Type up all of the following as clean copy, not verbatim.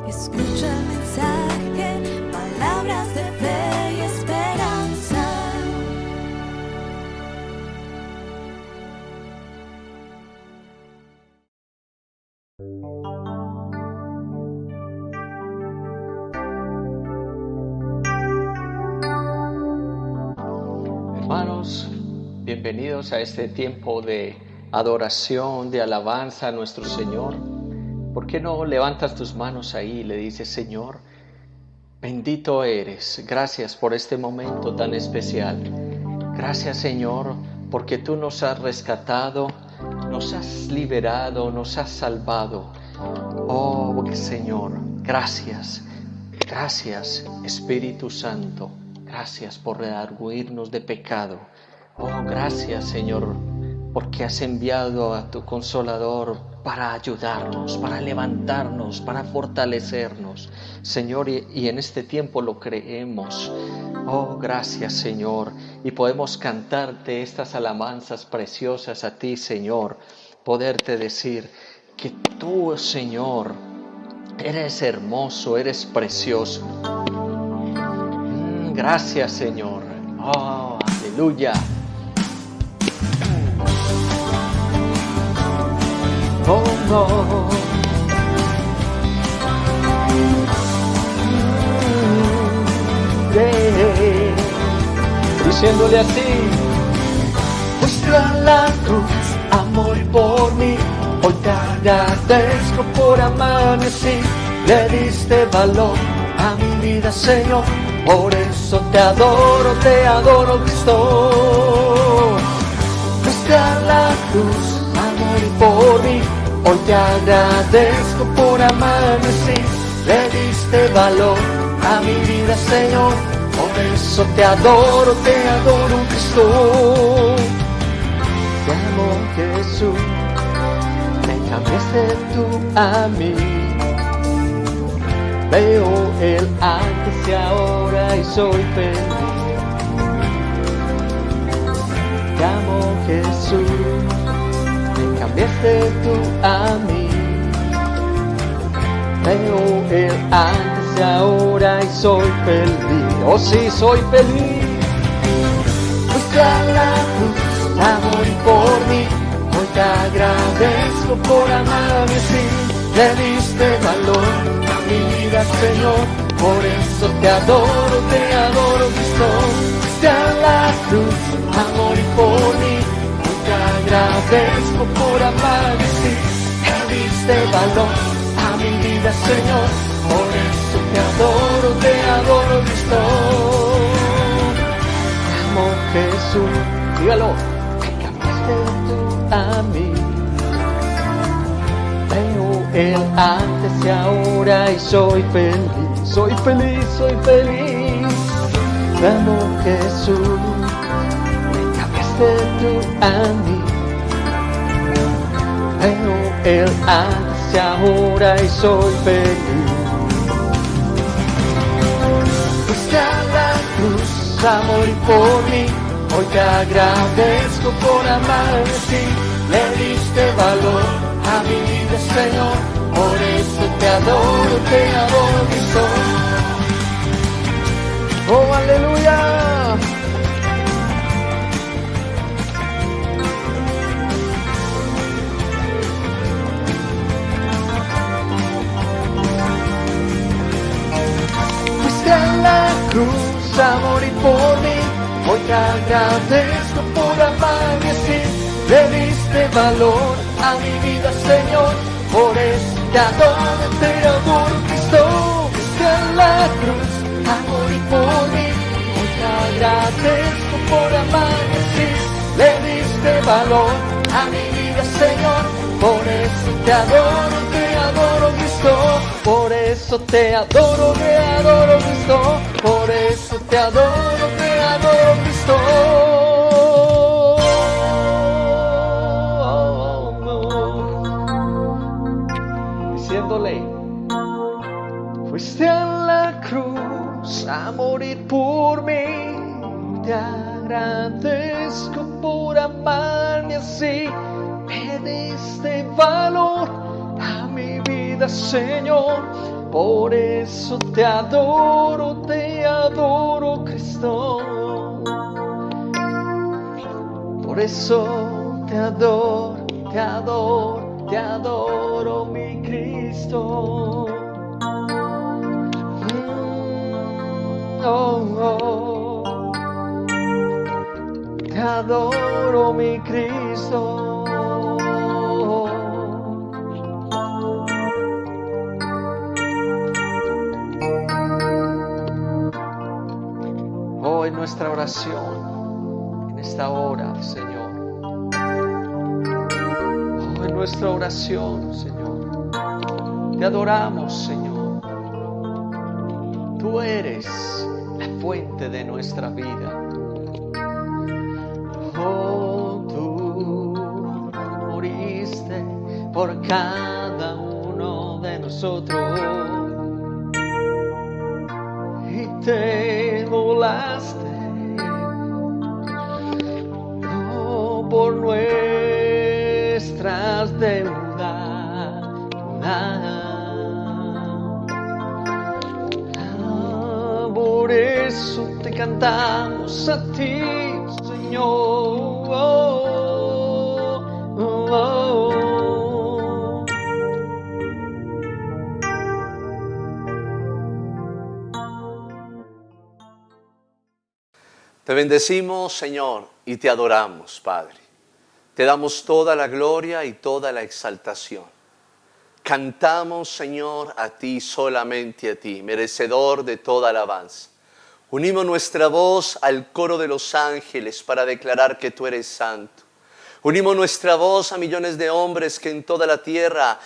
Escucha el mensaje, palabras de fe y esperanza. Hermanos, bienvenidos a este tiempo de adoración, de alabanza a nuestro Señor. ¿Por qué no levantas tus manos ahí y le dices: Señor, bendito eres, gracias por este momento tan especial. Gracias, Señor, porque tú nos has rescatado, nos has liberado, nos has salvado. Oh, Señor, gracias. Gracias, Espíritu Santo. Gracias por redarguirnos de pecado. Oh, gracias, Señor, porque has enviado a tu Consolador para ayudarnos, para levantarnos, para fortalecernos. Señor, y en este tiempo lo creemos. Oh, gracias, Señor. Y podemos cantarte estas alabanzas preciosas a ti, Señor. Poderte decir que tú, Señor, eres hermoso, eres precioso. Gracias, Señor. Oh, aleluya. Oh, no. Yeah. Diciéndole así: fuiste a la cruz a morir por mí. Hoy te agradezco por amarme así. Le diste valor a mi vida, Señor. Por eso te adoro, Cristo. Fuiste a la cruz a morir por mí. Hoy te agradezco por amarme así. Le diste valor a mi vida, Señor. Por eso te adoro, Cristo. Te amo, Jesús. Me cambiaste tú a mí. Veo el antes y ahora y soy feliz. Te amo, Jesús, me cambiaste tú a mí. Veo el antes y ahora y soy feliz. Oh, sí, soy feliz. Fuiste a la cruz a morir por mí. Hoy te agradezco por amarme así. Le diste valor a mi vida, Señor. Por eso te adoro, Cristo. Fuiste a la cruz a morir por mí. Hoy te agradezco por amarme así. Le diste valor a mi vida, Señor. Por eso te adoro, Cristo. Te amo, Jesús. Dígalo. Me cambiaste tú a mí. Veo el antes y ahora y soy feliz. Soy feliz, soy feliz. Te amo, Jesús. Me cambiaste tú a mí. Veo el antes y ahora y soy feliz. Fuiste a la cruz a morir por mí. Hoy te agradezco por amarme así. Le diste valor a mi vida, Señor. Por eso te adoro, Cristo. Oh, aleluya. Fuiste a la cruz a morir por mí. Hoy te agradezco por amarme así. Le diste valor a mi vida, Señor. Por eso te adoro, Cristo. Fuiste a la cruz a morir por mí. Hoy te agradezco por amarme así. Le diste valor a mi vida, Señor. Por eso te adoro, Cristo. Por eso te adoro, Cristo. Por eso te adoro, Cristo. Diciéndole: fuiste a la cruz a morir por mí. Te agradezco por amarme así. Me diste valor a mi vida, Señor. Por eso te adoro, Cristo. Por eso te adoro, mi Cristo. Te adoro, mi Cristo. En nuestra oración, en esta hora, Señor. En nuestra oración, Señor. Te adoramos, Señor. Tú eres la fuente de nuestra vida. Tú moriste por cada uno de nosotros. Y te volaste por nuestras deudas. Por eso te cantamos a ti, Señor. Te bendecimos, Señor, y te adoramos, Padre. Te damos toda la gloria y toda la exaltación. Cantamos, Señor, a ti, solamente a ti, merecedor de toda alabanza. Unimos nuestra voz al coro de los ángeles para declarar que tú eres santo. Unimos nuestra voz a millones de hombres que en toda la tierra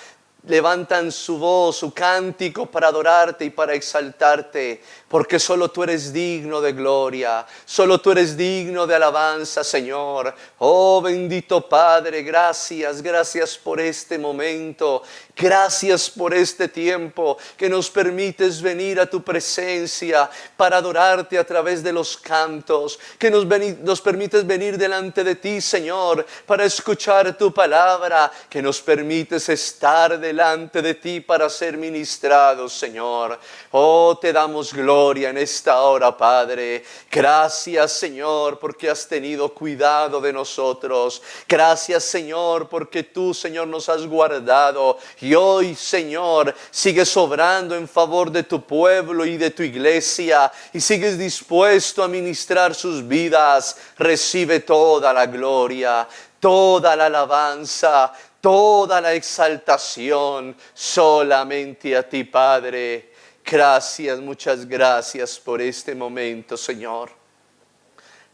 levantan su voz, su cántico para adorarte y para exaltarte, porque solo tú eres digno de gloria, solo tú eres digno de alabanza, Señor. Oh bendito Padre, gracias por este momento, gracias por este tiempo que nos permites venir a tu presencia para adorarte a través de los cantos, que nos permites venir delante de ti, Señor, para escuchar tu palabra, que nos permites estar delante de ti para ser ministrados, Señor. Oh, te damos gloria en esta hora, Padre. Gracias, Señor, porque has tenido cuidado de nosotros. Gracias, Señor, porque tú, Señor, nos has guardado. Y hoy, Señor, sigues obrando en favor de tu pueblo y de tu iglesia. Y sigues dispuesto a ministrar sus vidas. Recibe toda la gloria, toda la alabanza, toda la exaltación solamente a ti, Padre. Gracias, muchas gracias por este momento, Señor.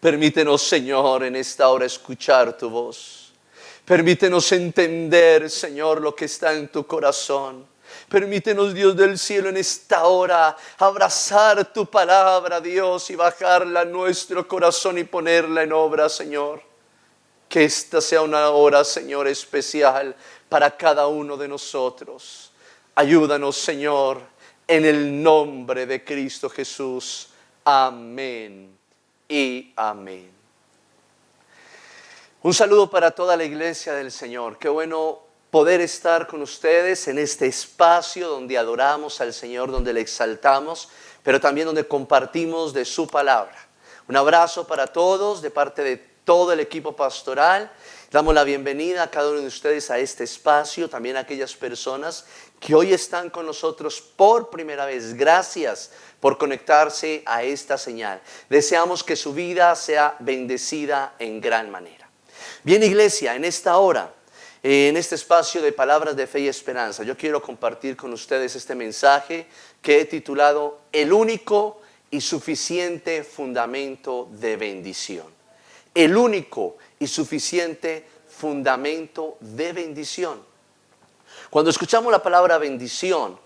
Permítenos, Señor, en esta hora escuchar tu voz. Permítenos entender, Señor, lo que está en tu corazón. Permítenos, Dios del cielo, en esta hora abrazar tu palabra, Dios, y bajarla a nuestro corazón y ponerla en obra, Señor. Que esta sea una hora, Señor, especial para cada uno de nosotros. Ayúdanos, Señor, en el nombre de Cristo Jesús. Amén y amén. Un saludo para toda la iglesia del Señor. Qué bueno poder estar con ustedes en este espacio donde adoramos al Señor, donde le exaltamos, pero también donde compartimos de su palabra. Un abrazo para todos de parte de todo el equipo pastoral. Damos la bienvenida a cada uno de ustedes a este espacio, también a aquellas personas que hoy están con nosotros por primera vez. Gracias por conectarse a esta señal. Deseamos que su vida sea bendecida en gran manera. Bien, iglesia, en esta hora, en este espacio de palabras de fe y esperanza, yo quiero compartir con ustedes este mensaje que he titulado El único y suficiente fundamento de bendición. El único y suficiente fundamento de bendición. Cuando escuchamos la palabra bendición,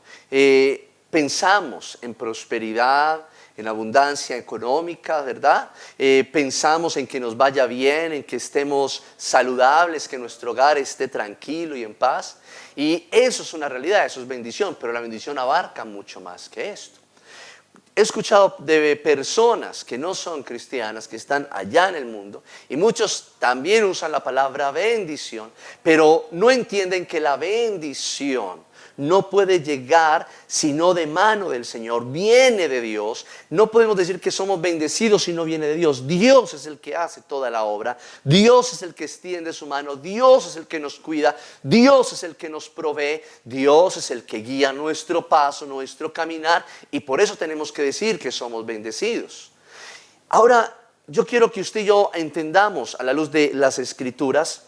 pensamos en prosperidad, en abundancia económica, ¿verdad? Pensamos en que nos vaya bien, en que estemos saludables, que nuestro hogar esté tranquilo y en paz. Y eso es una realidad, eso es bendición, pero la bendición abarca mucho más que esto. He escuchado de personas que no son cristianas, que están allá en el mundo, y muchos también usan la palabra bendición, pero no entienden que la bendición no puede llegar sino de mano del Señor, viene de Dios. No podemos decir que somos bendecidos si no viene de Dios. Dios es el que hace toda la obra, Dios es el que extiende su mano, Dios es el que nos cuida, Dios es el que nos provee, Dios es el que guía nuestro paso, nuestro caminar, y por eso tenemos que decir que somos bendecidos. Ahora, yo quiero que usted y yo entendamos a la luz de las Escrituras,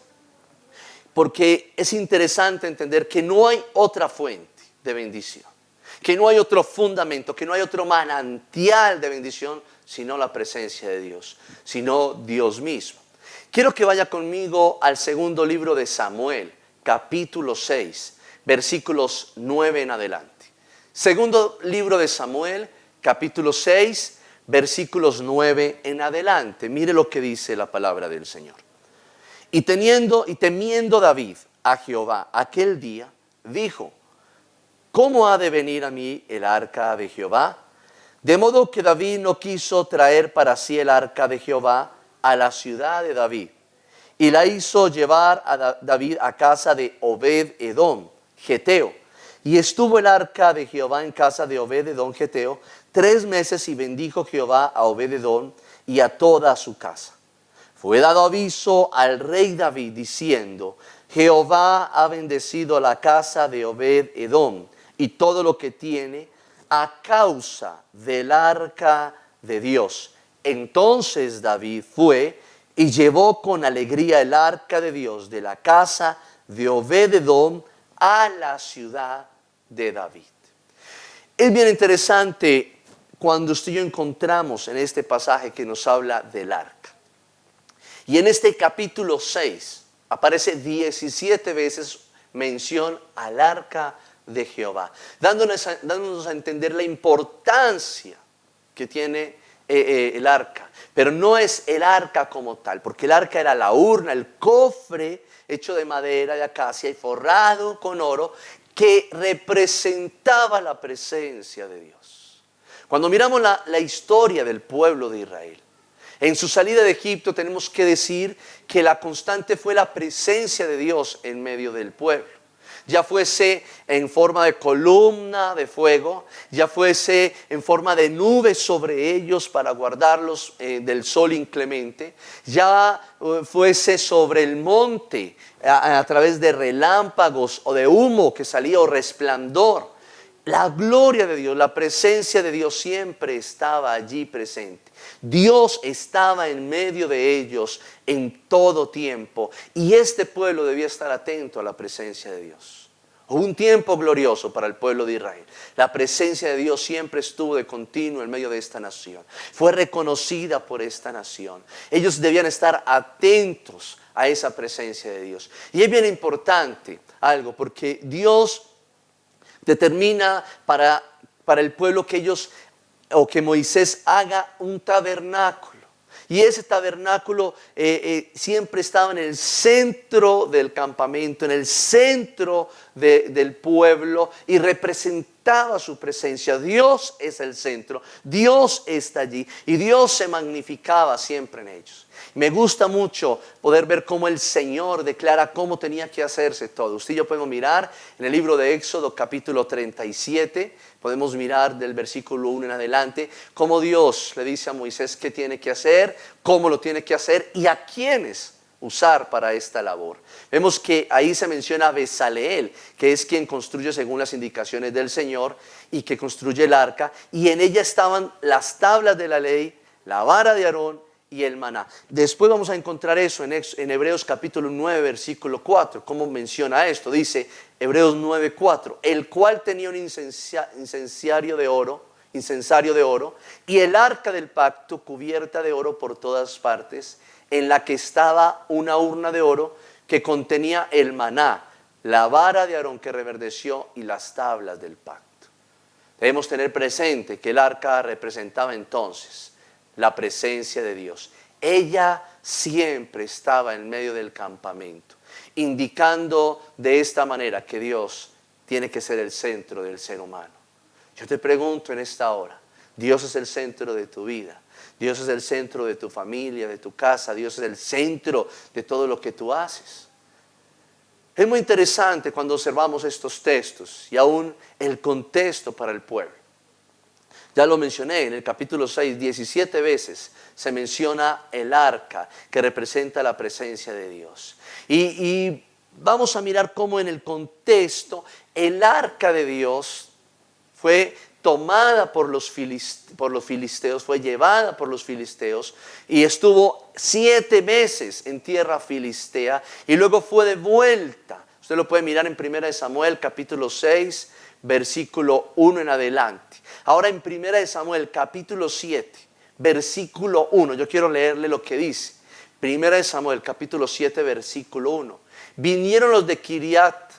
porque es interesante entender que no hay otra fuente de bendición, que no hay otro fundamento, que no hay otro manantial de bendición, sino la presencia de Dios, sino Dios mismo. Quiero que vaya conmigo al segundo libro de Samuel, capítulo 6, versículos 9 en adelante. Segundo libro de Samuel, capítulo 6, versículos 9 en adelante. Mire lo que dice la palabra del Señor. Y temiendo David a Jehová aquel día, dijo: ¿cómo ha de venir a mí el arca de Jehová? De modo que David no quiso traer para sí el arca de Jehová a la ciudad de David, y la hizo llevar a David a casa de Obed-edom, geteo. Y estuvo el arca de Jehová en casa de Obed-edom, geteo, 3 meses, y bendijo Jehová a Obed-edom y a toda su casa. Fue dado aviso al rey David diciendo: Jehová ha bendecido la casa de Obed-edom y todo lo que tiene a causa del arca de Dios. Entonces David fue y llevó con alegría el arca de Dios de la casa de Obed-edom a la ciudad de David. Es bien interesante cuando usted y yo encontramos en este pasaje que nos habla del arca. Y en este capítulo 6 aparece 17 veces mención al arca de Jehová, dándonos a entender la importancia que tiene el arca. Pero no es el arca como tal, porque el arca era la urna, el cofre hecho de madera de acacia y forrado con oro, que representaba la presencia de Dios. Cuando miramos la historia del pueblo de Israel, en su salida de Egipto, tenemos que decir que la constante fue la presencia de Dios en medio del pueblo. Ya fuese en forma de columna de fuego, ya fuese en forma de nube sobre ellos para guardarlos del sol inclemente, ya fuese sobre el monte a través de relámpagos o de humo que salía, o resplandor. La gloria de Dios, la presencia de Dios siempre estaba allí presente. Dios estaba en medio de ellos en todo tiempo, y este pueblo debía estar atento a la presencia de Dios. Hubo un tiempo glorioso para el pueblo de Israel. La presencia de Dios siempre estuvo de continuo en medio de esta nación. Fue reconocida por esta nación. Ellos debían estar atentos a esa presencia de Dios. Y es bien importante algo, porque Dios determina para el pueblo que ellos, o que Moisés haga un tabernáculo. Y ese tabernáculo siempre estaba en el centro del campamento, en el centro del pueblo, y representaba su presencia. Dios es el centro, Dios está allí, y Dios se magnificaba siempre en ellos. Me gusta mucho poder ver cómo el Señor declara cómo tenía que hacerse todo. Usted y yo podemos mirar en el libro de Éxodo capítulo 37, podemos mirar del versículo 1 en adelante, cómo Dios le dice a Moisés qué tiene que hacer, cómo lo tiene que hacer y a quiénes usar para esta labor. Vemos que ahí se menciona a Bezaleel, que es quien construye según las indicaciones del Señor y que construye el arca, y en ella estaban las tablas de la ley, la vara de Aarón y el maná. Después vamos a encontrar eso en Hebreos capítulo 9 versículo 4. ¿Cómo menciona esto? Dice Hebreos 9:4, el cual tenía un incensario de oro y el arca del pacto cubierta de oro por todas partes, en la que estaba una urna de oro que contenía el maná, la vara de Aarón que reverdeció y las tablas del pacto. Debemos tener presente que el arca representaba entonces la presencia de Dios. Ella siempre estaba en medio del campamento, indicando de esta manera que Dios tiene que ser el centro del ser humano. Yo te pregunto en esta hora, Dios es el centro de tu vida, Dios es el centro de tu familia, de tu casa, Dios es el centro de todo lo que tú haces. Es muy interesante cuando observamos estos textos y aún el contexto para el pueblo. Ya lo mencioné, en el capítulo 6, 17 veces se menciona el arca que representa la presencia de Dios. Y vamos a mirar cómo en el contexto el arca de Dios fue tomada por los filisteos, fue llevada por los filisteos y estuvo 7 meses en tierra filistea y luego fue devuelta. Usted lo puede mirar en 1 Samuel capítulo 6, versículo 1 en adelante. Ahora en 1 Samuel capítulo 7, versículo 1, yo quiero leerle lo que dice. 1 Samuel capítulo 7, versículo 1. Vinieron los de Kiriat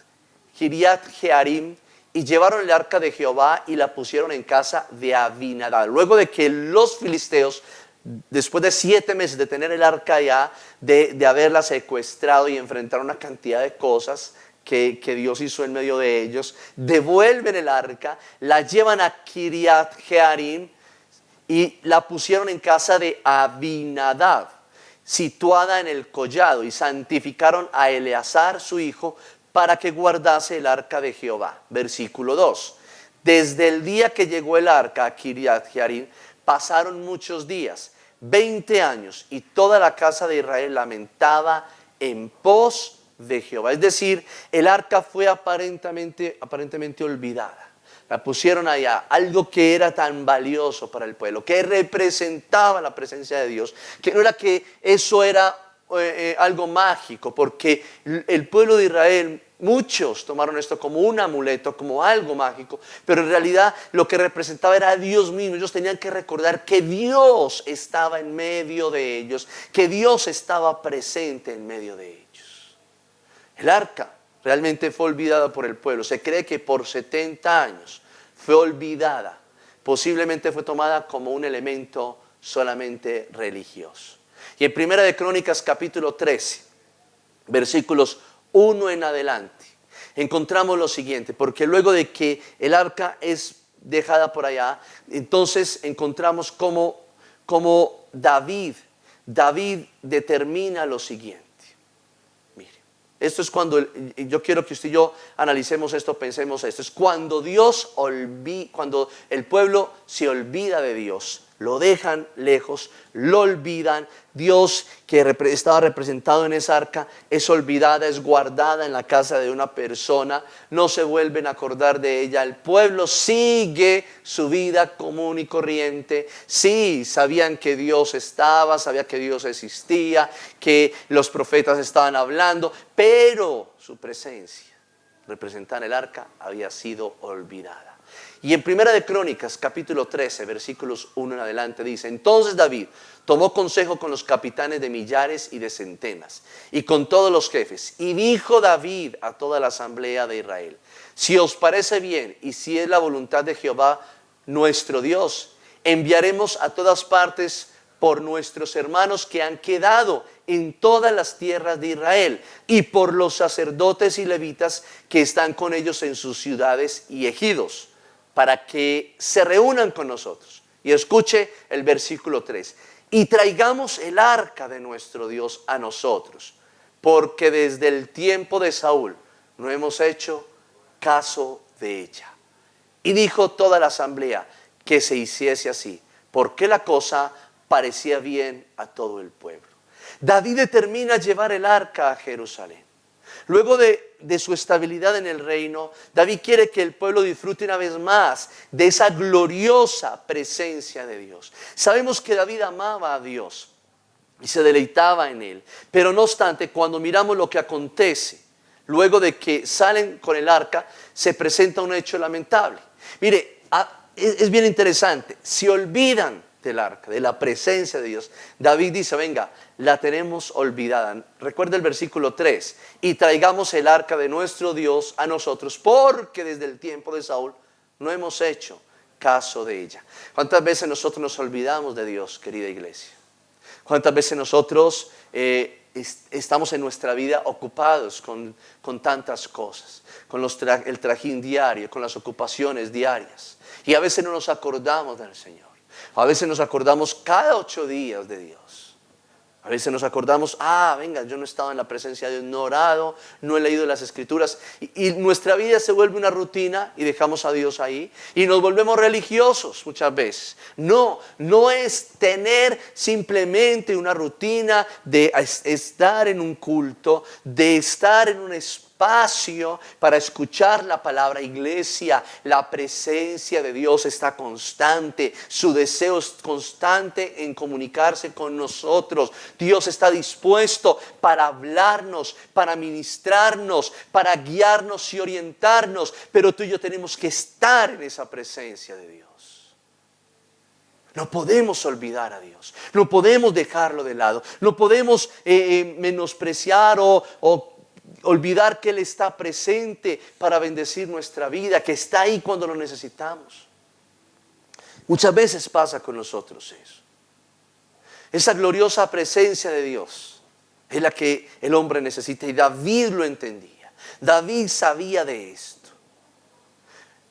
Jearim y llevaron el arca de Jehová y la pusieron en casa de Abinadab. Luego de que los filisteos, después de 7 meses de tener el arca allá, de haberla secuestrado y enfrentar una cantidad de cosas que Dios hizo en medio de ellos, devuelven el arca, la llevan a Kiriat Jearim y la pusieron en casa de Abinadab, situada en el collado, y santificaron a Eleazar su hijo para que guardase el arca de Jehová. Versículo 2. Desde el día que llegó el arca a Kiriat Jearim, pasaron muchos días, 20 años, y toda la casa de Israel lamentaba en pos de Jehová. Es decir, el arca fue aparentemente olvidada. La pusieron allá, algo que era tan valioso para el pueblo, que representaba la presencia de Dios, que no era que eso era algo mágico, porque el pueblo de Israel, muchos tomaron esto como un amuleto, como algo mágico, pero en realidad lo que representaba era a Dios mismo. Ellos tenían que recordar que Dios estaba en medio de ellos, que Dios estaba presente en medio de ellos. El arca realmente fue olvidada por el pueblo. Se cree que por 70 años fue olvidada. Posiblemente fue tomada como un elemento solamente religioso. Y en 1 de Crónicas capítulo 13, versículos 1 en adelante, encontramos lo siguiente, porque luego de que el arca es dejada por allá, entonces encontramos cómo David determina lo siguiente. Mire, esto es cuando, yo quiero que usted y yo analicemos esto, pensemos esto, es cuando cuando el pueblo se olvida de Dios, lo dejan lejos, lo olvidan. Dios que estaba representado en esa arca es olvidada, es guardada en la casa de una persona, no se vuelven a acordar de ella. El pueblo sigue su vida común y corriente. Sí, sabían que Dios estaba, sabía que Dios existía, que los profetas estaban hablando, pero su presencia representada en el arca había sido olvidada. Y en 1 de Crónicas, capítulo 13, versículos 1 en adelante dice: entonces David tomó consejo con los capitanes de millares y de centenas, y con todos los jefes, y dijo David a toda la asamblea de Israel: si os parece bien, y si es la voluntad de Jehová nuestro Dios, enviaremos a todas partes por nuestros hermanos que han quedado en todas las tierras de Israel, y por los sacerdotes y levitas que están con ellos en sus ciudades y ejidos, para que se reúnan con nosotros. Y escuche el versículo 3. Y traigamos el arca de nuestro Dios a nosotros, porque desde el tiempo de Saúl no hemos hecho caso de ella. Y dijo toda la asamblea que se hiciese así, porque la cosa parecía bien a todo el pueblo. David determina llevar el arca a Jerusalén. Luego de su estabilidad en el reino, David quiere que el pueblo disfrute una vez más de esa gloriosa presencia de Dios. Sabemos que David amaba a Dios y se deleitaba en él, pero no obstante, cuando miramos lo que acontece, luego de que salen con el arca, se presenta un hecho lamentable. Mire, es bien interesante, se olvidan del arca, de la presencia de Dios. David dice: venga, la tenemos olvidada. Recuerda el versículo 3: y traigamos el arca de nuestro Dios a nosotros, porque desde el tiempo de Saúl no hemos hecho caso de ella. ¿Cuántas veces nosotros nos olvidamos de Dios, querida iglesia? ¿Cuántas veces nosotros estamos en nuestra vida ocupados con tantas cosas, con el trajín diario, con las ocupaciones diarias, y a veces no nos acordamos del Señor? A veces nos acordamos cada 8 días de Dios. A veces nos acordamos, venga, yo no estaba en la presencia de Dios, no he orado, no he leído las Escrituras. Y nuestra vida se vuelve una rutina y dejamos a Dios ahí. Y nos volvemos religiosos muchas veces. No es tener simplemente una rutina de estar en un culto, de estar en un espacio para escuchar la palabra. Iglesia, la presencia de Dios está constante, su deseo es constante en comunicarse con nosotros. Dios está dispuesto para hablarnos, para ministrarnos, para guiarnos y orientarnos, pero tú y yo tenemos que estar en esa presencia de Dios. No podemos olvidar a Dios, no podemos dejarlo de lado, no podemos menospreciar o olvidar que Él está presente para bendecir nuestra vida, que está ahí cuando lo necesitamos. Muchas veces pasa con nosotros eso. Esa gloriosa presencia de Dios es la que el hombre necesita, y David lo entendía. David sabía de esto.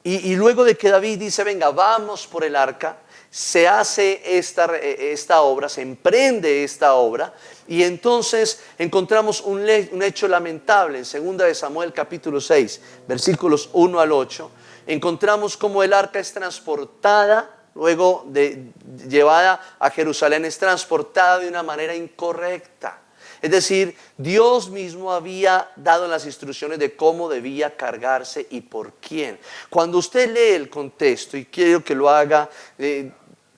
Y luego de que David dice, venga, vamos por el arca, se hace esta obra, se emprende esta obra, y entonces encontramos un hecho lamentable en 2 de Samuel capítulo 6, versículos 1 al 8. Encontramos cómo el arca es transportada, luego de llevada a Jerusalén, es transportada de una manera incorrecta. Es decir, Dios mismo había dado las instrucciones de cómo debía cargarse y por quién. Cuando usted lee el contexto, y quiero que lo haga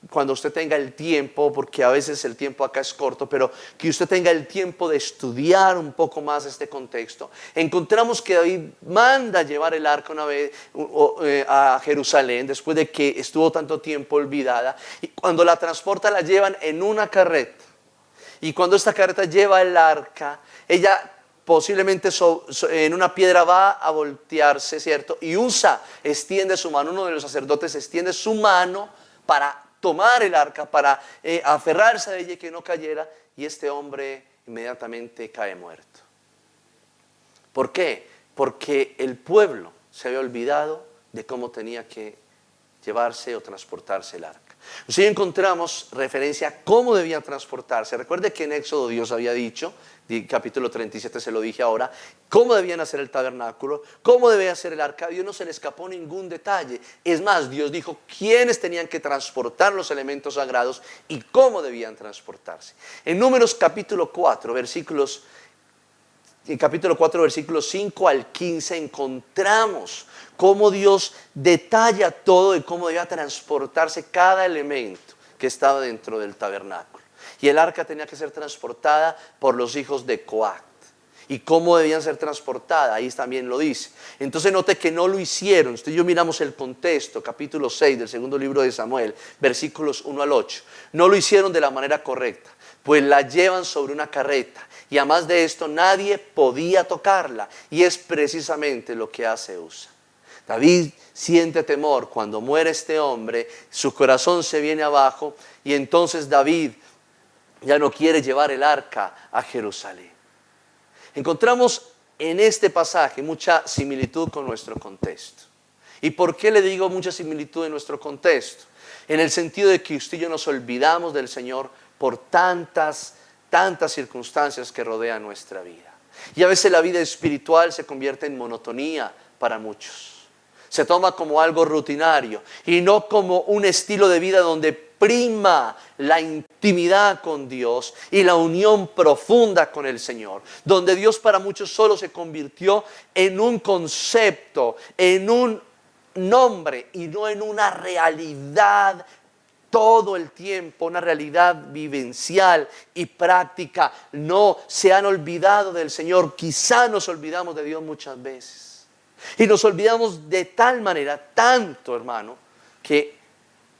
cuando usted tenga el tiempo, porque a veces el tiempo acá es corto, pero que usted tenga el tiempo de estudiar un poco más este contexto, encontramos que David manda llevar el arca una vez a Jerusalén, después de que estuvo tanto tiempo olvidada, y cuando la transporta la llevan en una carreta. Y cuando esta carreta lleva el arca, ella posiblemente en una piedra va a voltearse, ¿cierto? Y extiende su mano, uno de los sacerdotes extiende su mano para tomar el arca, para aferrarse a ella y que no cayera, y este hombre inmediatamente cae muerto. ¿Por qué? Porque el pueblo se había olvidado de cómo tenía que llevarse o transportarse el arca. Así encontramos referencia a cómo debían transportarse. Recuerde que en Éxodo Dios había dicho, capítulo 37 se lo dije ahora, cómo debían hacer el tabernáculo, cómo debía hacer el arca. A Dios no se le escapó ningún detalle. Es más, Dios dijo quiénes tenían que transportar los elementos sagrados y cómo debían transportarse. En Números capítulo 4, versículos 5 al 15 encontramos cómo Dios detalla todo y cómo debía transportarse cada elemento que estaba dentro del tabernáculo. Y el arca tenía que ser transportada por los hijos de Coat. ¿Y cómo debían ser transportadas? Ahí también lo dice. Entonces note que no lo hicieron. Usted y yo miramos el contexto, capítulo 6 del segundo libro de Samuel, versículos 1 al 8. No lo hicieron de la manera correcta, pues la llevan sobre una carreta. Y además de esto, nadie podía tocarla. Y es precisamente lo que hace Usa. David siente temor cuando muere este hombre, su corazón se viene abajo, y entonces David ya no quiere llevar el arca a Jerusalén. Encontramos en este pasaje mucha similitud con nuestro contexto. ¿Y por qué le digo mucha similitud en nuestro contexto? En el sentido de que usted y yo nos olvidamos del Señor por tantas circunstancias que rodean nuestra vida. Y a veces la vida espiritual se convierte en monotonía para muchos. Se toma como algo rutinario y no como un estilo de vida donde prima la intimidad con Dios y la unión profunda con el Señor, donde Dios para muchos solo se convirtió en un concepto, en un nombre y no en una realidad todo el tiempo, una realidad vivencial y práctica. No, se han olvidado del Señor. Quizá nos olvidamos de Dios muchas veces. Y nos olvidamos de tal manera, tanto hermano, que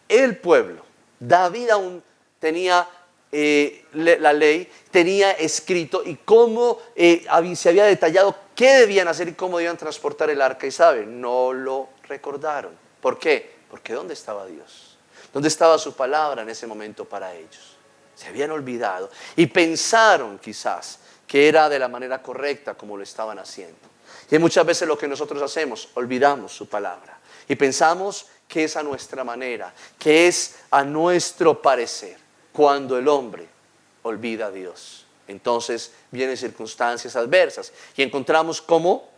el pueblo, David aún tenía la ley, tenía escrito y cómo se había detallado qué debían hacer y cómo debían transportar el arca. Y saben, no lo recordaron. ¿Por qué? Porque ¿dónde estaba Dios? ¿Dónde estaba su palabra en ese momento para ellos? Se habían olvidado y pensaron quizás que era de la manera correcta como lo estaban haciendo. Y muchas veces lo que nosotros hacemos, olvidamos su palabra y pensamos que es a nuestra manera, que es a nuestro parecer, cuando el hombre olvida a Dios. Entonces vienen circunstancias adversas y encontramos cómo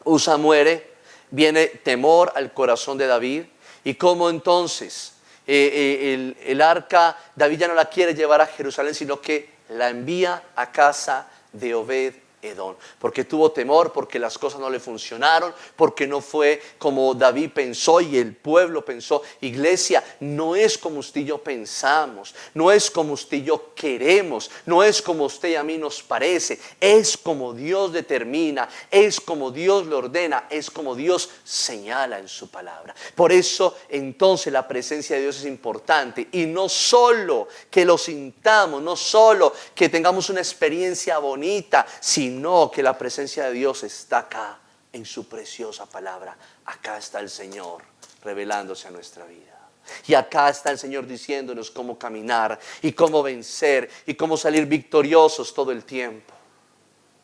Usa muere, viene temor al corazón de David y cómo entonces el arca, David ya no la quiere llevar a Jerusalén, sino que la envía a casa de Obed-Edom, porque tuvo temor, porque las cosas no le funcionaron, porque no fue como David pensó y el pueblo pensó. Iglesia, no es como usted y yo pensamos, no es como usted y yo queremos, no es como usted y a mí nos parece, es como Dios determina, es como Dios lo ordena, es como Dios señala en su palabra. Por eso entonces la presencia de Dios es importante, y no solo que lo sintamos, no solo que tengamos una experiencia bonita, sino que la presencia de Dios está acá en su preciosa palabra. Acá está el Señor revelándose a nuestra vida. Y acá está el Señor diciéndonos cómo caminar y cómo vencer y cómo salir victoriosos todo el tiempo.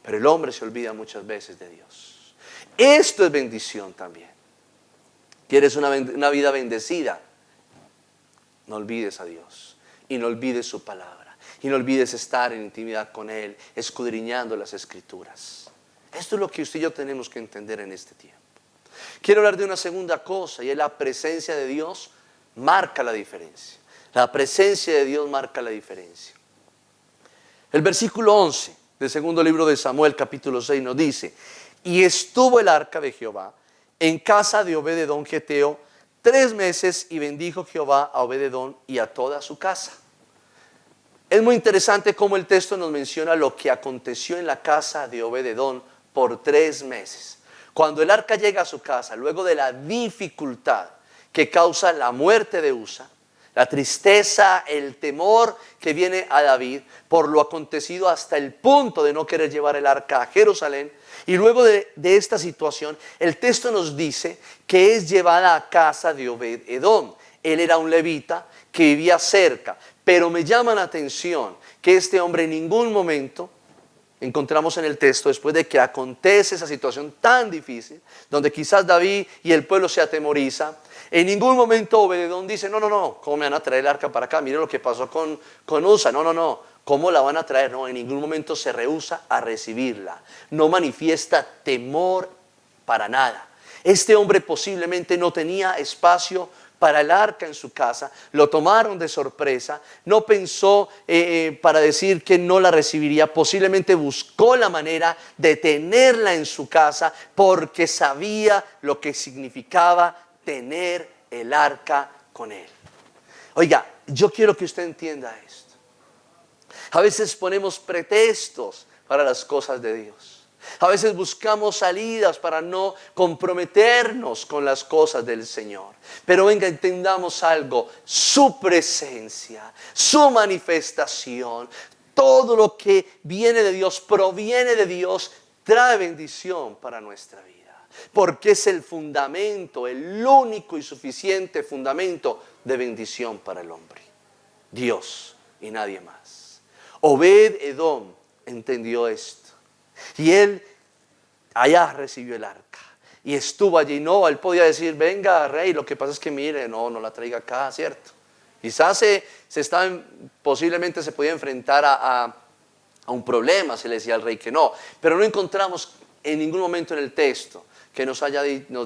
Pero el hombre se olvida muchas veces de Dios. Esto es bendición también. ¿Quieres una vida bendecida? No olvides a Dios y no olvides su palabra. Y no olvides estar en intimidad con Él, escudriñando las Escrituras. Esto es lo que usted y yo tenemos que entender en este tiempo. Quiero hablar de una segunda cosa, y es la presencia de Dios marca la diferencia. La presencia de Dios marca la diferencia. El versículo 11 del segundo libro de Samuel, capítulo 6, nos dice: y estuvo el arca de Jehová en casa de Obed-Edom geteo 3 meses, y bendijo Jehová a Obed-Edom y a toda su casa. Es muy interesante cómo el texto nos menciona lo que aconteció en la casa de Obed-Edom por 3 meses. Cuando el arca llega a su casa, luego de la dificultad que causa la muerte de Usa, la tristeza, el temor que viene a David por lo acontecido hasta el punto de no querer llevar el arca a Jerusalén, y luego de esta situación, el texto nos dice que es llevada a casa de Obed-Edom. Él era un levita que vivía cerca. Pero me llama la atención que este hombre en ningún momento, encontramos en el texto, después de que acontece esa situación tan difícil, donde quizás David y el pueblo se atemoriza, en ningún momento Obed-Edom dice: no, ¿cómo me van a traer el arca para acá? Miren lo que pasó con Usa. No, ¿cómo la van a traer? No, en ningún momento se rehúsa a recibirla. No manifiesta temor para nada. Este hombre posiblemente no tenía espacio para el arca en su casa, lo tomaron de sorpresa, no pensó para decir que no la recibiría, posiblemente buscó la manera de tenerla en su casa porque sabía lo que significaba tener el arca con él. Oiga, yo quiero que usted entienda esto. A veces ponemos pretextos para las cosas de Dios. A veces buscamos salidas para no comprometernos con las cosas del Señor. Pero venga, entendamos algo: su presencia, su manifestación, todo lo que viene de Dios, proviene de Dios, trae bendición para nuestra vida. Porque es el fundamento, el único y suficiente fundamento de bendición para el hombre. Dios y nadie más. Obed-Edom entendió esto. Y él allá recibió el arca y estuvo allí. No, él podía decir: venga, rey, lo que pasa es que mire, no la traiga acá, ¿cierto? Quizás posiblemente se podía enfrentar a un problema si le decía al rey que no. Pero no encontramos en ningún momento en el texto que nos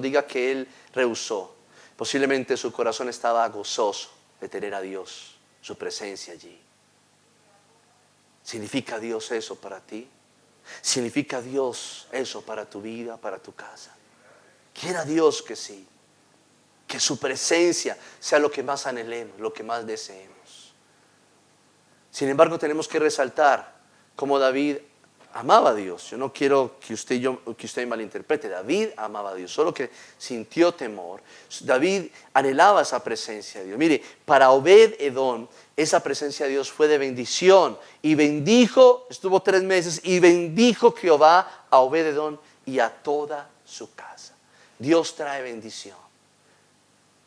diga que él rehusó. Posiblemente su corazón estaba gozoso de tener a Dios, su presencia allí. ¿Significa Dios eso para ti? ¿Significa Dios eso para tu vida, para tu casa? Quiera Dios que sí, que su presencia sea lo que más anhelemos, lo que más deseemos. Sin embargo, tenemos que resaltar cómo David amaba a Dios. Yo no quiero que usted me malinterprete. David amaba a Dios, solo que sintió temor. David anhelaba esa presencia de Dios. Mire, para Obed-Edom esa presencia de Dios fue de bendición. Y bendijo, estuvo 3 meses, y bendijo Jehová a Obed-Edom y a toda su casa. Dios trae bendición.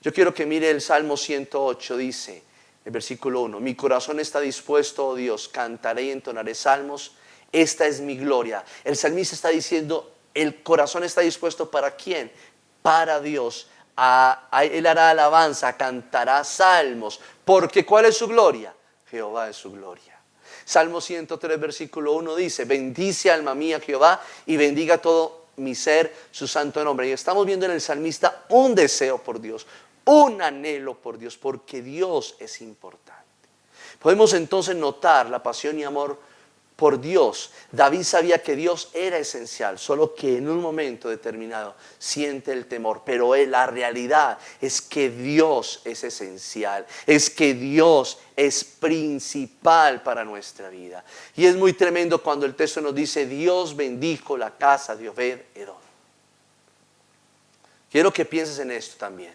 Yo quiero que mire el Salmo 108, dice, el versículo 1: mi corazón está dispuesto, oh Dios, cantaré y entonaré salmos. Esta es mi gloria. El salmista está diciendo: el corazón está dispuesto ¿para quién? Para Dios. Él hará alabanza, cantará salmos. Porque ¿cuál es su gloria? Jehová es su gloria. Salmo 103, versículo 1 dice: bendice alma mía Jehová y bendiga todo mi ser su santo nombre. Y estamos viendo en el salmista un deseo por Dios, un anhelo por Dios, porque Dios es importante. Podemos entonces notar la pasión y amor por Dios. David sabía que Dios era esencial, solo que en un momento determinado siente el temor. Pero la realidad es que Dios es esencial, es que Dios es principal para nuestra vida. Y es muy tremendo cuando el texto nos dice: Dios bendijo la casa de Obed-Edom. Quiero que pienses en esto también,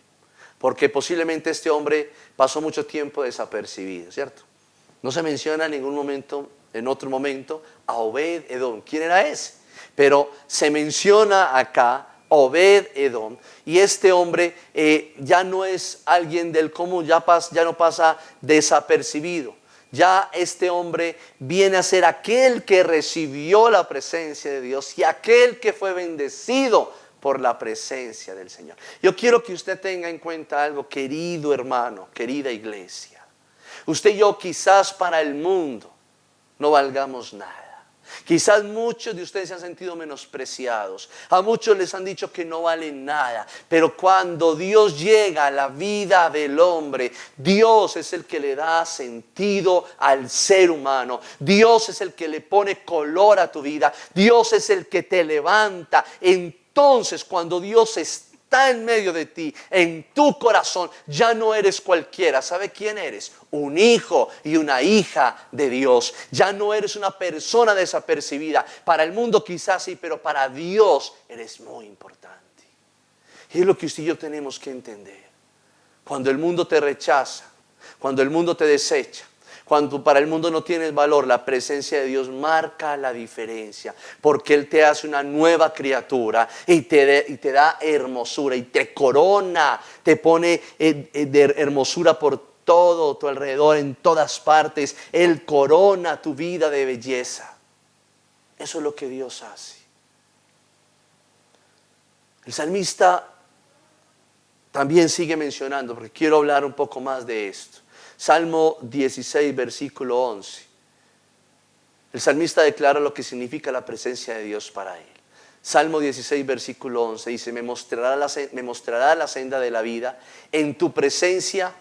porque posiblemente este hombre pasó mucho tiempo desapercibido, ¿cierto? No se menciona en ningún momento, en otro momento, a Obed-Edom. ¿Quién era ese? Pero se menciona acá Obed-Edom, y este hombre ya no es alguien del común, ya no pasa desapercibido. Ya este hombre viene a ser aquel que recibió la presencia de Dios y aquel que fue bendecido por la presencia del Señor. Yo quiero que usted tenga en cuenta algo, querido hermano, querida iglesia. Usted y yo quizás para el mundo no valgamos nada. Quizás muchos de ustedes se han sentido menospreciados. A muchos les han dicho que no valen nada. Pero cuando Dios llega a la vida del hombre, Dios es el que le da sentido al ser humano. Dios es el que le pone color a tu vida. Dios es el que te levanta. Entonces, cuando Dios está en medio de ti, en tu corazón, ya no eres cualquiera. ¿Sabe quién eres? Un hijo y una hija de Dios. Ya no eres una persona desapercibida. Para el mundo quizás sí, pero para Dios eres muy importante. Y es lo que usted y yo tenemos que entender. Cuando el mundo te rechaza, cuando el mundo te desecha, cuando para el mundo no tienes valor, la presencia de Dios marca la diferencia, porque Él te hace una nueva criatura y te da hermosura y te corona, te pone de hermosura por todo tu alrededor, en todas partes. Él corona tu vida de belleza. Eso es lo que Dios hace. El salmista también sigue mencionando, porque quiero hablar un poco más de esto. Salmo 16, versículo 11. El salmista declara lo que significa la presencia de Dios para él. Salmo 16, versículo 11 dice: me mostrará la senda de la vida. En tu presencia,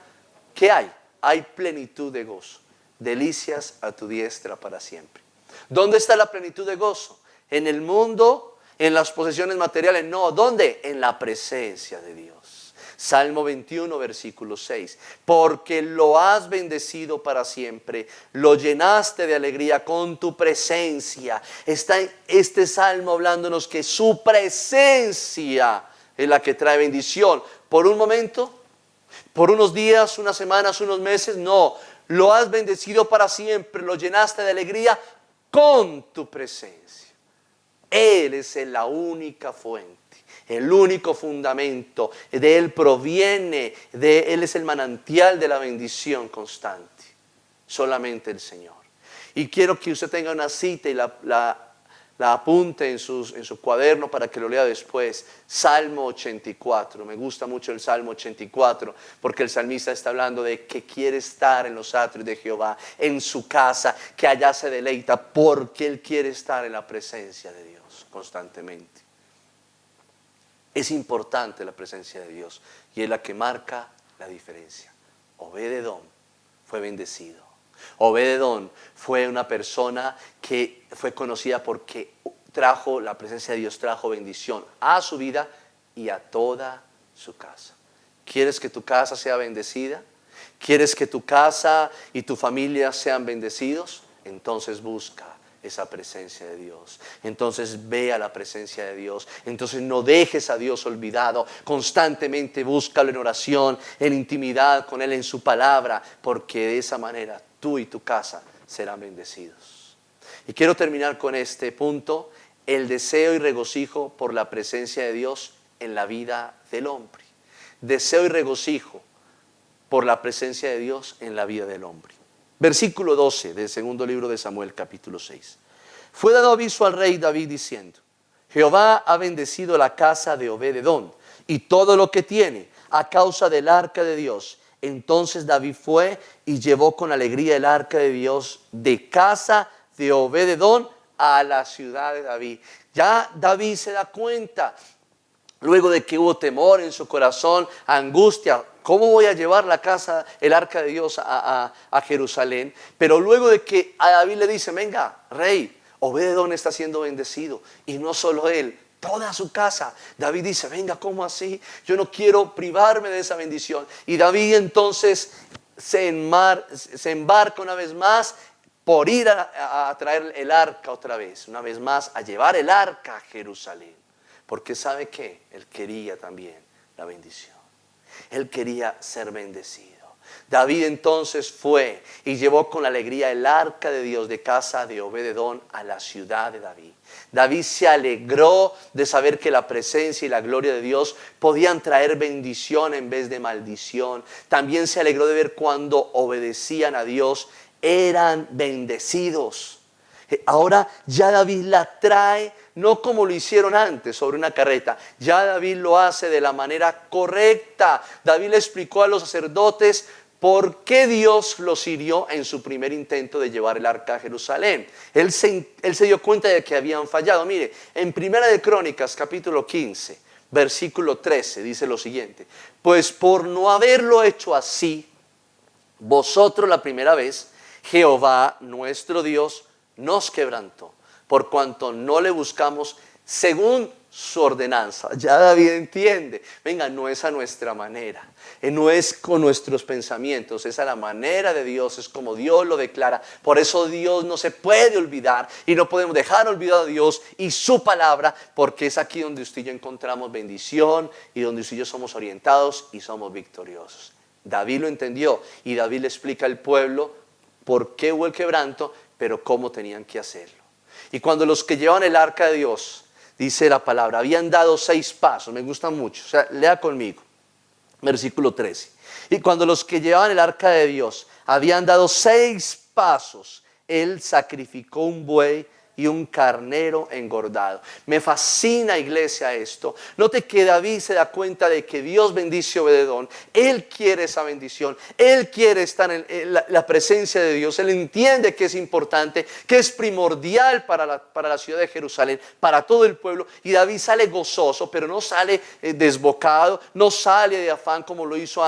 ¿qué hay? Hay plenitud de gozo. Delicias a tu diestra para siempre. ¿Dónde está la plenitud de gozo? ¿En el mundo? ¿En las posesiones materiales? No. ¿Dónde? En la presencia de Dios. Salmo 21, versículo 6. Porque lo has bendecido para siempre, lo llenaste de alegría con tu presencia. Está este salmo hablándonos que su presencia es la que trae bendición. Por un momento, por unos días, unas semanas, unos meses, no. Lo has bendecido para siempre, lo llenaste de alegría con tu presencia. Él es la única fuente. El único fundamento, de Él proviene, Él es el manantial de la bendición constante. Solamente el Señor. Y quiero que usted tenga una cita y la apunte en su cuaderno para que lo lea después. Salmo 84. Me gusta mucho el Salmo 84 porque el salmista está hablando de que quiere estar en los atrios de Jehová, en su casa, que allá se deleita, porque Él quiere estar en la presencia de Dios constantemente. Es importante la presencia de Dios y es la que marca la diferencia. Obed-Edom fue bendecido. Obed-Edom fue una persona que fue conocida porque la presencia de Dios trajo bendición a su vida y a toda su casa. ¿Quieres que tu casa sea bendecida? ¿Quieres que tu casa y tu familia sean bendecidos? Entonces busca esa presencia de Dios. Entonces ve a la presencia de Dios. Entonces no dejes a Dios olvidado. Constantemente búscalo en oración, en intimidad con Él, en su palabra, porque de esa manera tú y tu casa serán bendecidos. Y quiero terminar con este punto: el deseo y regocijo por la presencia de Dios en la vida del hombre. Deseo y regocijo por la presencia de Dios en la vida del hombre. Versículo 12 del segundo libro de Samuel, capítulo 6. Fue dado aviso al rey David diciendo: Jehová ha bendecido la casa de Obed-Edom y todo lo que tiene a causa del arca de Dios. Entonces David fue y llevó con alegría el arca de Dios de casa de Obed-edom a la ciudad de David. Ya David se da cuenta, luego de que hubo temor en su corazón, angustia, ¿cómo voy a llevar la casa, el arca de Dios a Jerusalén? Pero luego de que a David le dice, venga, rey, Obed-edom está siendo bendecido. Y no solo él, toda su casa. David dice, venga, ¿cómo así? Yo no quiero privarme de esa bendición. Y David entonces se embarca una vez más por ir a traer el arca otra vez. Una vez más, a llevar el arca a Jerusalén. Porque ¿sabe qué? Él quería también la bendición. Él quería ser bendecido. David entonces fue y llevó con alegría el arca de Dios de casa de Obed-edom a la ciudad de David. David se alegró de saber que la presencia y la gloria de Dios podían traer bendición en vez de maldición. También se alegró de ver cuando obedecían a Dios, eran bendecidos. Ahora ya David la trae, no como lo hicieron antes sobre una carreta. Ya David lo hace de la manera correcta. David le explicó a los sacerdotes por qué Dios los hirió en su primer intento de llevar el arca a Jerusalén. Él se dio cuenta de que habían fallado. Mire, en Primera de Crónicas, capítulo 15, versículo 13, dice lo siguiente: pues por no haberlo hecho así, vosotros la primera vez, Jehová nuestro Dios nos quebrantó, por cuanto no le buscamos según su ordenanza. Ya David entiende, venga, no es a nuestra manera, no es con nuestros pensamientos, es a la manera de Dios, es como Dios lo declara. Por eso Dios no se puede olvidar y no podemos dejar olvidado a Dios y su palabra, porque es aquí donde usted y yo encontramos bendición y donde usted y yo somos orientados y somos victoriosos. David lo entendió y David le explica al pueblo por qué hubo el quebranto, pero cómo tenían que hacerlo. Y cuando los que llevan el arca de Dios, dice la palabra, habían dado 6 pasos, me gusta mucho, o sea, lea conmigo, versículo 13. Y cuando los que llevaban el arca de Dios habían dado 6 pasos, él sacrificó un buey y un carnero engordado. Me fascina, iglesia, esto. Note que David se da cuenta de que Dios bendice a Obed-edom. Él quiere esa bendición. Él quiere estar en la presencia de Dios. Él entiende que es importante, que es primordial para la ciudad de Jerusalén, para todo el pueblo. Y David sale gozoso, pero no sale desbocado, no sale de afán como lo hizo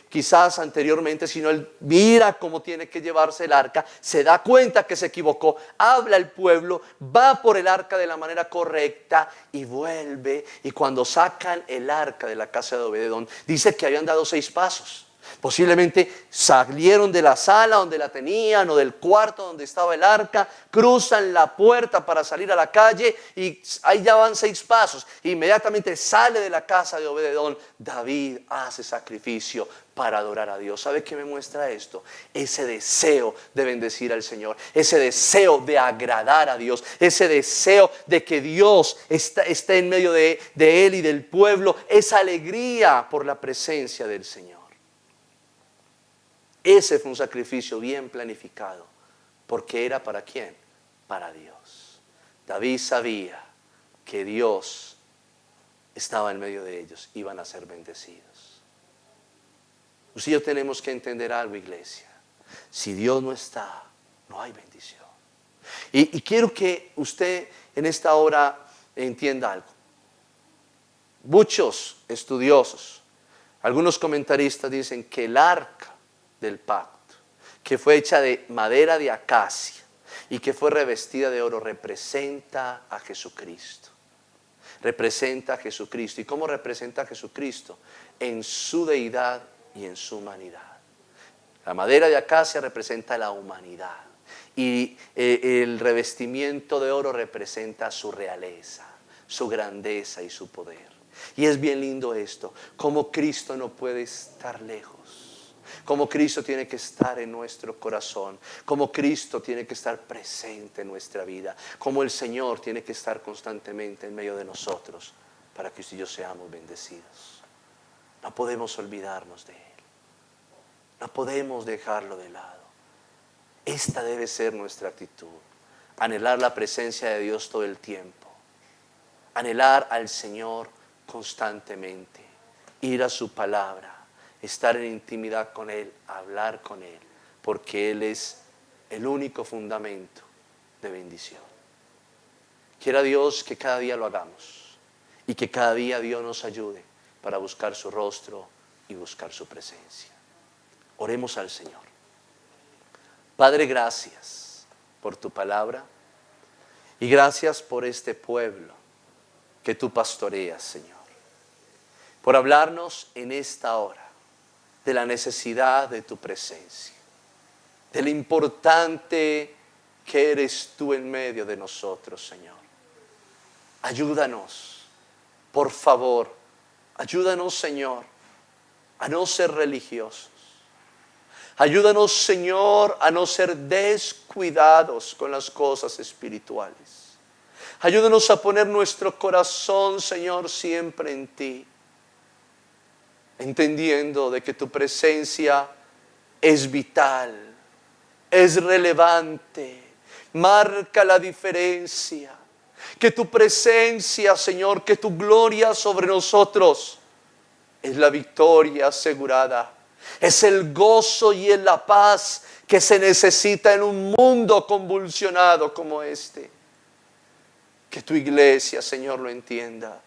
quizás anteriormente, sino él mira cómo tiene que llevarse el arca, se da cuenta que se equivocó, habla al pueblo, va por el arca de la manera correcta y vuelve. Y cuando sacan el arca de la casa de Obed-edom, dice que habían dado 6 pasos. Posiblemente salieron de la sala donde la tenían o del cuarto donde estaba el arca, cruzan la puerta para salir a la calle y ahí ya van 6 pasos. Inmediatamente sale de la casa de Obed-edom. David hace sacrificio para adorar a Dios. ¿Sabe qué me muestra esto? Ese deseo de bendecir al Señor, ese deseo de agradar a Dios, ese deseo de que Dios esté en medio de él y del pueblo, esa alegría por la presencia del Señor. Ese fue un sacrificio bien planificado, porque era ¿para quién? Para Dios. David sabía que Dios estaba en medio de ellos, iban a ser bendecidos. Usted y yo tenemos que entender algo, iglesia. Si Dios no está, no hay bendición. Y quiero que usted en esta hora entienda algo. Muchos estudiosos, algunos comentaristas dicen que el arca del pacto, que fue hecha de madera de acacia y que fue revestida de oro, representa a Jesucristo. Representa a Jesucristo. ¿Y cómo representa a Jesucristo? En su deidad y en su humanidad. La madera de acacia representa la humanidad y el revestimiento de oro representa su realeza, su grandeza y su poder. Y es bien lindo esto, como Cristo no puede estar lejos. Como Cristo tiene que estar en nuestro corazón, como Cristo tiene que estar presente en nuestra vida, como el Señor tiene que estar constantemente en medio de nosotros para que usted y yo seamos bendecidos. No podemos olvidarnos de Él, no podemos dejarlo de lado. Esta debe ser nuestra actitud, anhelar la presencia de Dios todo el tiempo, anhelar al Señor constantemente, ir a su palabra, estar en intimidad con Él, hablar con Él, porque Él es el único fundamento de bendición. Quiera Dios que cada día lo hagamos y que cada día Dios nos ayude para buscar su rostro y buscar su presencia. Oremos al Señor. Padre, gracias por tu palabra y gracias por este pueblo que tú pastoreas, Señor. Por hablarnos en esta hora de la necesidad de tu presencia, de lo importante que eres tú en medio de nosotros, Señor. Ayúdanos, por favor, ayúdanos, Señor, a no ser religiosos. Ayúdanos, Señor, a no ser descuidados con las cosas espirituales. Ayúdanos a poner nuestro corazón, Señor, siempre en ti, entendiendo de que tu presencia es vital, es relevante, marca la diferencia. Que tu presencia, Señor, que tu gloria sobre nosotros es la victoria asegurada. Es el gozo y es la paz que se necesita en un mundo convulsionado como este. Que tu iglesia, Señor, lo entienda.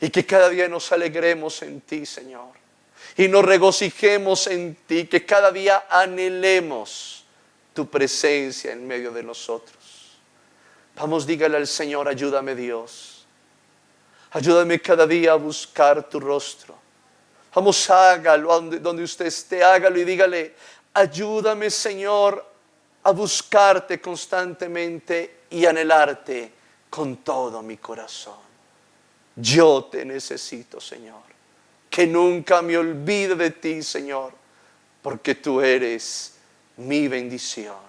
Y que cada día nos alegremos en ti, Señor. Y nos regocijemos en ti. Que cada día anhelemos tu presencia en medio de nosotros. Vamos, dígale al Señor, ayúdame Dios. Ayúdame cada día a buscar tu rostro. Vamos, hágalo donde usted esté, hágalo y dígale, ayúdame, Señor, a buscarte constantemente y anhelarte con todo mi corazón. Yo te necesito, Señor. Que nunca me olvide de ti, Señor, porque tú eres mi bendición.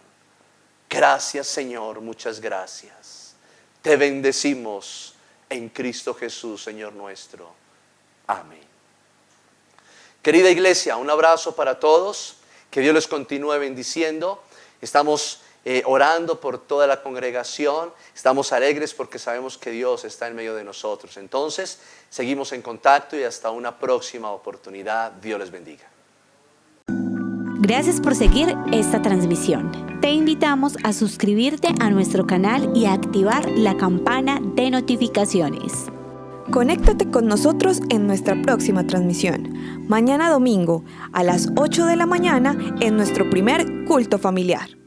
Gracias, Señor, muchas gracias. Te bendecimos en Cristo Jesús, Señor nuestro. Amén. Querida iglesia, un abrazo para todos. Que Dios les continúe bendiciendo. Estamos orando por toda la congregación. Estamos alegres porque sabemos que Dios está en medio de nosotros. Entonces, seguimos en contacto y hasta una próxima oportunidad. Dios les bendiga. Gracias por seguir esta transmisión. Te invitamos a suscribirte a nuestro canal y a activar la campana de notificaciones. Conéctate con nosotros en nuestra próxima transmisión, mañana domingo a las 8 de la mañana en nuestro primer culto familiar.